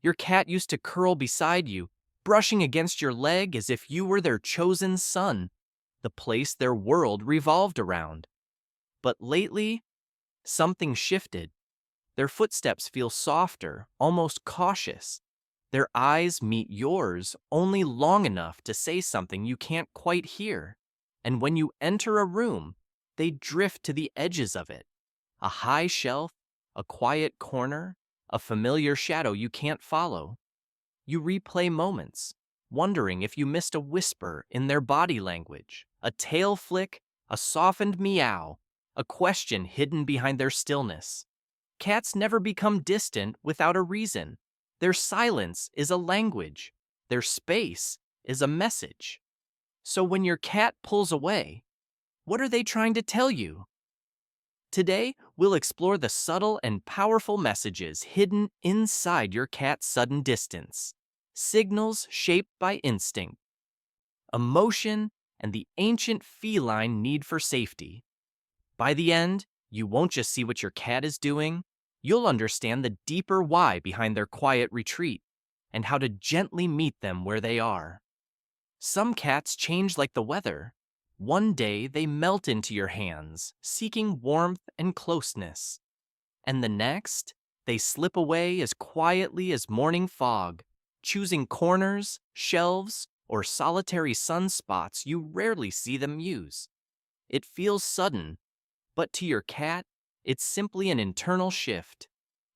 Your cat used to curl beside you, brushing against your leg as if you were their chosen son, the place their world revolved around. But lately, something shifted. Their footsteps feel softer, almost cautious. Their eyes meet yours only long enough to say something you can't quite hear. And when you enter a room, they drift to the edges of it. A high shelf, a quiet corner, a familiar shadow you can't follow. You replay moments, wondering if you missed a whisper in their body language, a tail flick, a softened meow, a question hidden behind their stillness. Cats never become distant without a reason. Their silence is a language. Their space is a message. So when your cat pulls away, what are they trying to tell you? Today, we'll explore the subtle and powerful messages hidden inside your cat's sudden distance. Signals shaped by instinct, emotion, and the ancient feline need for safety. By the end, you won't just see what your cat is doing, you'll understand the deeper why behind their quiet retreat and how to gently meet them where they are. Some cats change like the weather. One day they melt into your hands, seeking warmth and closeness. And the next, they slip away as quietly as morning fog, choosing corners, shelves, or solitary sunspots you rarely see them use. It feels sudden, but to your cat, it's simply an internal shift,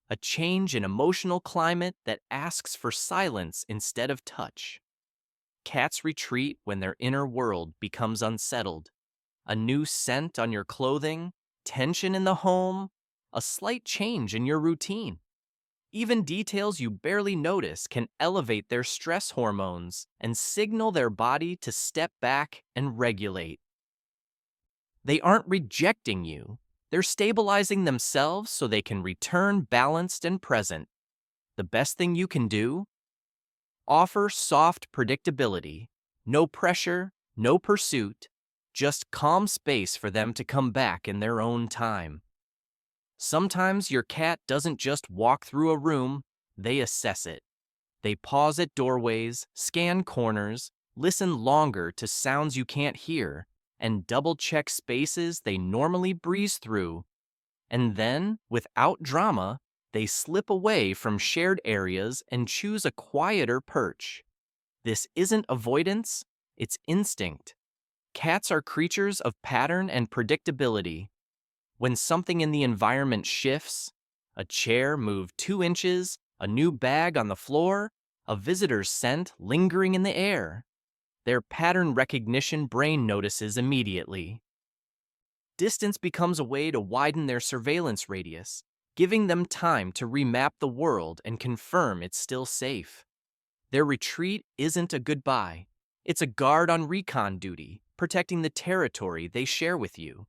a change in emotional climate that asks for silence instead of touch. Cats retreat when their inner world becomes unsettled. A new scent on your clothing, tension in the home, a slight change in your routine. Even details you barely notice can elevate their stress hormones and signal their body to step back and regulate. They aren't rejecting you. They're stabilizing themselves so they can return balanced and present. The best thing you can do? Offer soft predictability. No pressure, no pursuit, just calm space for them to come back in their own time. Sometimes your cat doesn't just walk through a room, they assess it. They pause at doorways, scan corners, listen longer to sounds you can't hear, and double-check spaces they normally breeze through. And then, without drama, they slip away from shared areas and choose a quieter perch. This isn't avoidance, it's instinct. Cats are creatures of pattern and predictability. When something in the environment shifts, a chair moved 2 inches, a new bag on the floor, a visitor's scent lingering in the air, their pattern recognition brain notices immediately. Distance becomes a way to widen their surveillance radius, giving them time to remap the world and confirm it's still safe. Their retreat isn't a goodbye. It's a guard on recon duty, protecting the territory they share with you.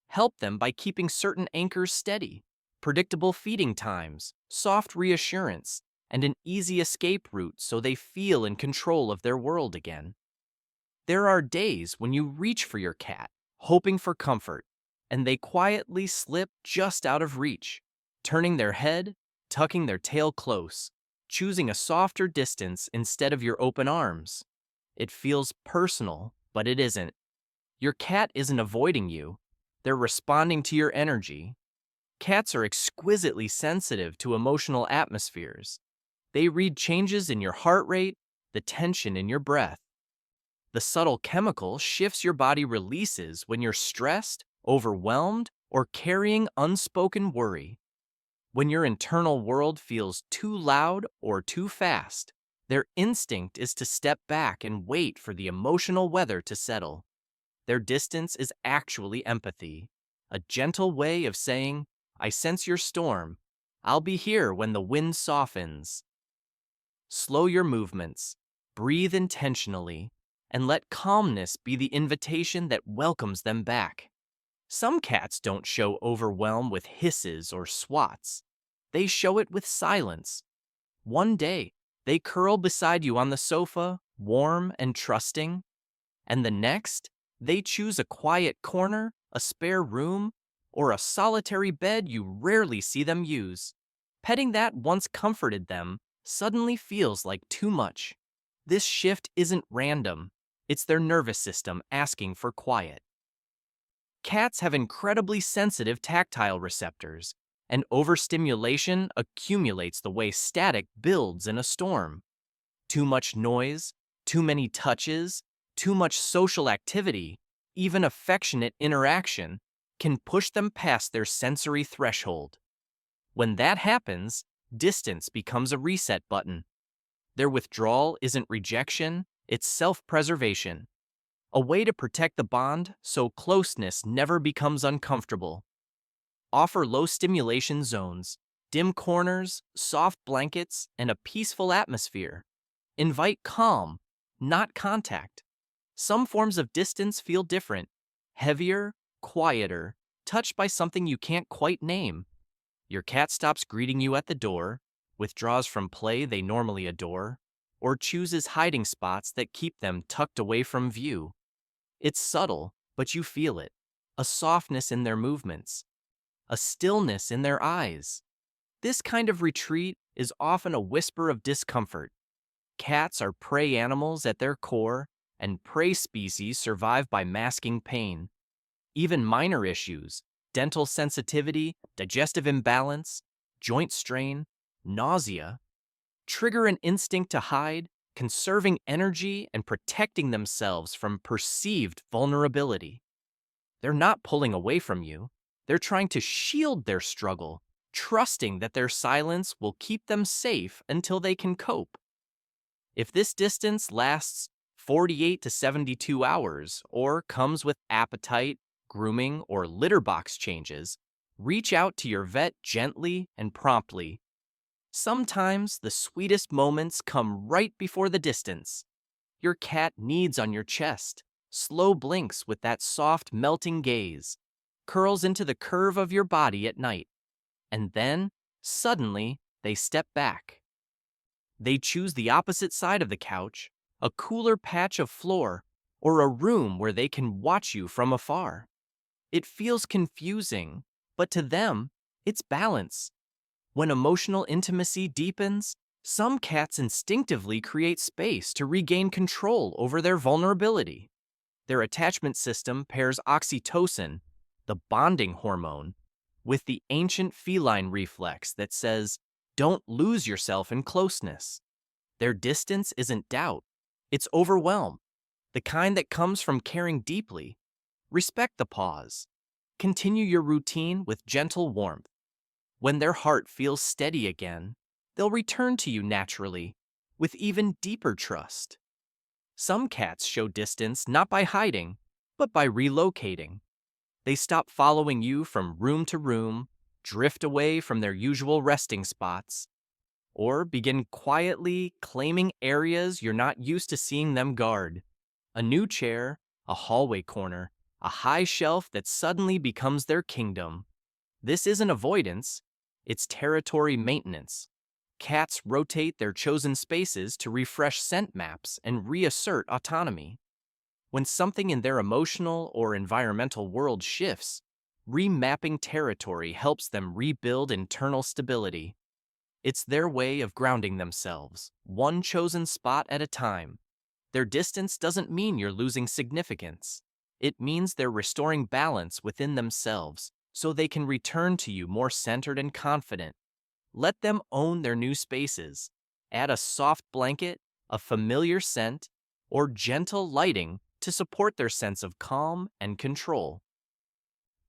Help them by keeping certain anchors steady, predictable feeding times, soft reassurance, and an easy escape route so they feel in control of their world again. There are days when you reach for your cat, hoping for comfort, and they quietly slip just out of reach, turning their head, tucking their tail close, choosing a softer distance instead of your open arms. It feels personal, but it isn't. Your cat isn't avoiding you. They're responding to your energy. Cats are exquisitely sensitive to emotional atmospheres. They read changes in your heart rate, the tension in your breath. The subtle chemical shifts your body releases when you're stressed, overwhelmed, or carrying unspoken worry. When your internal world feels too loud or too fast, their instinct is to step back and wait for the emotional weather to settle. Their distance is actually empathy, a gentle way of saying, "I sense your storm. I'll be here when the wind softens." Slow your movements, breathe intentionally, and let calmness be the invitation that welcomes them back. Some cats don't show overwhelm with hisses or swats. They show it with silence. One day, they curl beside you on the sofa, warm and trusting, and the next, they choose a quiet corner, a spare room, or a solitary bed you rarely see them use. Petting that once comforted them suddenly feels like too much. This shift isn't random, it's their nervous system asking for quiet. Cats have incredibly sensitive tactile receptors, and overstimulation accumulates the way static builds in a storm. Too much noise, too many touches, too much social activity, even affectionate interaction can push them past their sensory threshold. When that happens, distance becomes a reset button. Their withdrawal isn't rejection, it's self-preservation. A way to protect the bond so closeness never becomes uncomfortable. Offer low stimulation zones, dim corners, soft blankets, and a peaceful atmosphere. Invite calm, not contact. Some forms of distance feel different, heavier, quieter, touched by something you can't quite name. Your cat stops greeting you at the door, withdraws from play they normally adore, or chooses hiding spots that keep them tucked away from view. It's subtle, but you feel it. A softness in their movements, a stillness in their eyes. This kind of retreat is often a whisper of discomfort. Cats are prey animals at their core, and prey species survive by masking pain. Even minor issues, dental sensitivity, digestive imbalance, joint strain, nausea, trigger an instinct to hide, conserving energy and protecting themselves from perceived vulnerability. They're not pulling away from you. They're trying to shield their struggle, trusting that their silence will keep them safe until they can cope. If this distance lasts 48 to 72 hours or comes with appetite, grooming, or litter box changes, reach out to your vet gently and promptly. Sometimes the sweetest moments come right before the distance. Your cat kneads on your chest, slow blinks with that soft, melting gaze, curls into the curve of your body at night, and then, suddenly, they step back. They choose the opposite side of the couch, a cooler patch of floor, or a room where they can watch you from afar. It feels confusing, but to them, it's balance. When emotional intimacy deepens, some cats instinctively create space to regain control over their vulnerability. Their attachment system pairs oxytocin, the bonding hormone, with the ancient feline reflex that says, don't lose yourself in closeness. Their distance isn't doubt, it's overwhelm, the kind that comes from caring deeply. Respect the pause. Continue your routine with gentle warmth. When their heart feels steady again, they'll return to you naturally, with even deeper trust. Some cats show distance not by hiding, but by relocating. They stop following you from room to room, drift away from their usual resting spots, or begin quietly claiming areas you're not used to seeing them guard. A new chair, a hallway corner, a high shelf that suddenly becomes their kingdom. This isn't avoidance, it's territory maintenance. Cats rotate their chosen spaces to refresh scent maps and reassert autonomy. When something in their emotional or environmental world shifts, remapping territory helps them rebuild internal stability. It's their way of grounding themselves, one chosen spot at a time. Their distance doesn't mean you're losing significance. It means they're restoring balance within themselves so they can return to you more centered and confident. Let them own their new spaces. Add a soft blanket, a familiar scent, or gentle lighting to support their sense of calm and control.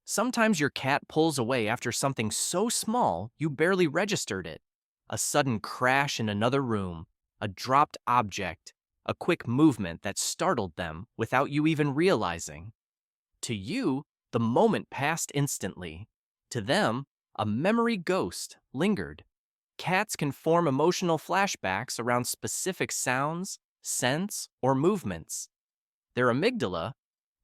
Sometimes your cat pulls away after something so small you barely registered it. A sudden crash in another room, a dropped object, a quick movement that startled them without you even realizing. To you, the moment passed instantly. To them, a memory ghost lingered. Cats can form emotional flashbacks around specific sounds, scents, or movements. Their amygdala,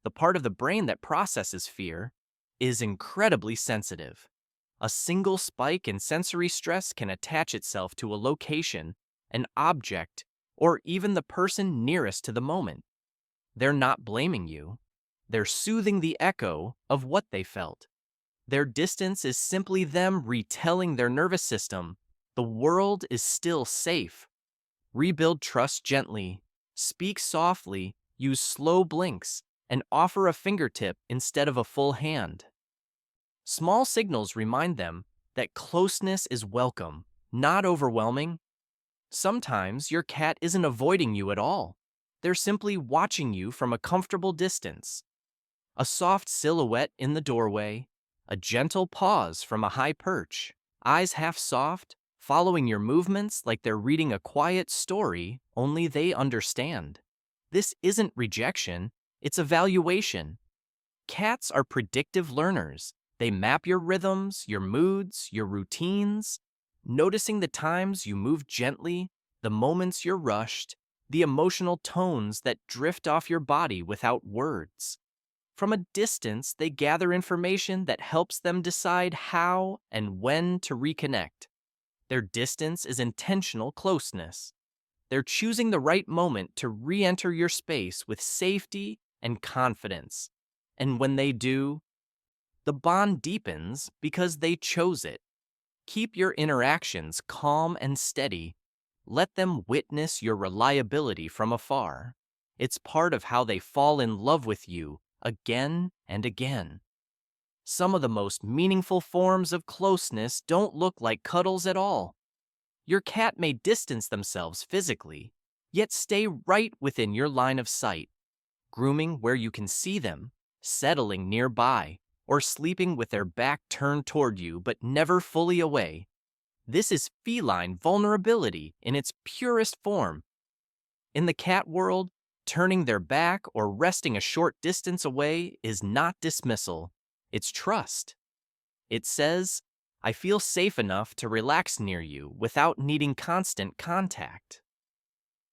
the part of the brain that processes fear, is incredibly sensitive. A single spike in sensory stress can attach itself to a location, an object, or even the person nearest to the moment. They're not blaming you. They're soothing the echo of what they felt. Their distance is simply them retelling their nervous system, The world is still safe. Rebuild trust gently. Speak softly, use slow blinks, and offer a fingertip instead of a full hand. Small signals remind them that closeness is welcome, not overwhelming. Sometimes your cat isn't avoiding you at all. They're simply watching you from a comfortable distance. A soft silhouette in the doorway, a gentle pause from a high perch, eyes half soft, following your movements like they're reading a quiet story only they understand. This isn't rejection, it's evaluation. Cats are predictive learners. They map your rhythms, your moods, your routines, noticing the times you move gently, the moments you're rushed, the emotional tones that drift off your body without words. From a distance, they gather information that helps them decide how and when to reconnect. Their distance is intentional closeness. They're choosing the right moment to re-enter your space with safety and confidence. And when they do, the bond deepens because they chose it. Keep your interactions calm and steady. Let them witness your reliability from afar. It's part of how they fall in love with you again and again. Some of the most meaningful forms of closeness don't look like cuddles at all. Your cat may distance themselves physically, yet stay right within your line of sight, grooming where you can see them, settling nearby, or sleeping with their back turned toward you but never fully away. This is feline vulnerability in its purest form. In the cat world, turning their back or resting a short distance away is not dismissal, it's trust. It says, I feel safe enough to relax near you without needing constant contact.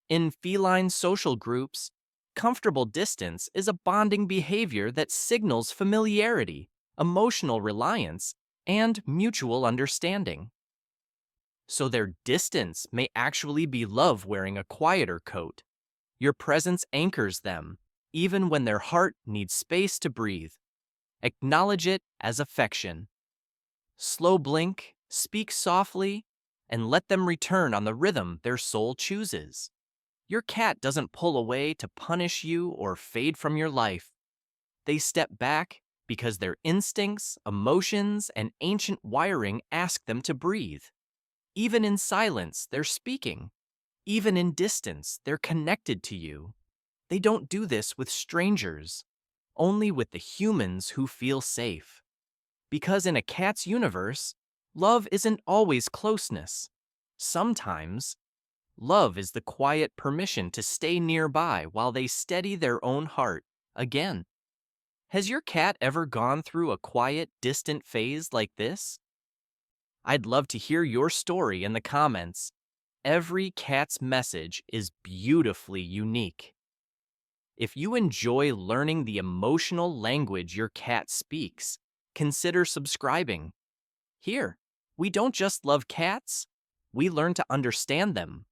In feline social groups, comfortable distance is a bonding behavior that signals familiarity, emotional reliance, and mutual understanding. So their distance may actually be love wearing a quieter coat. Your presence anchors them, even when their heart needs space to breathe. Acknowledge it as affection. Slow blink, speak softly, and let them return on the rhythm their soul chooses. Your cat doesn't pull away to punish you or fade from your life. They step back because their instincts, emotions, and ancient wiring ask them to breathe. Even in silence, they're speaking. Even in distance, they're connected to you. They don't do this with strangers, only with the humans who feel safe. Because in a cat's universe, love isn't always closeness. Sometimes, love is the quiet permission to stay nearby while they steady their own heart again. Has your cat ever gone through a quiet, distant phase like this? I'd love to hear your story in the comments. Every cat's message is beautifully unique. If you enjoy learning the emotional language your cat speaks, consider subscribing. Here, we don't just love cats, we learn to understand them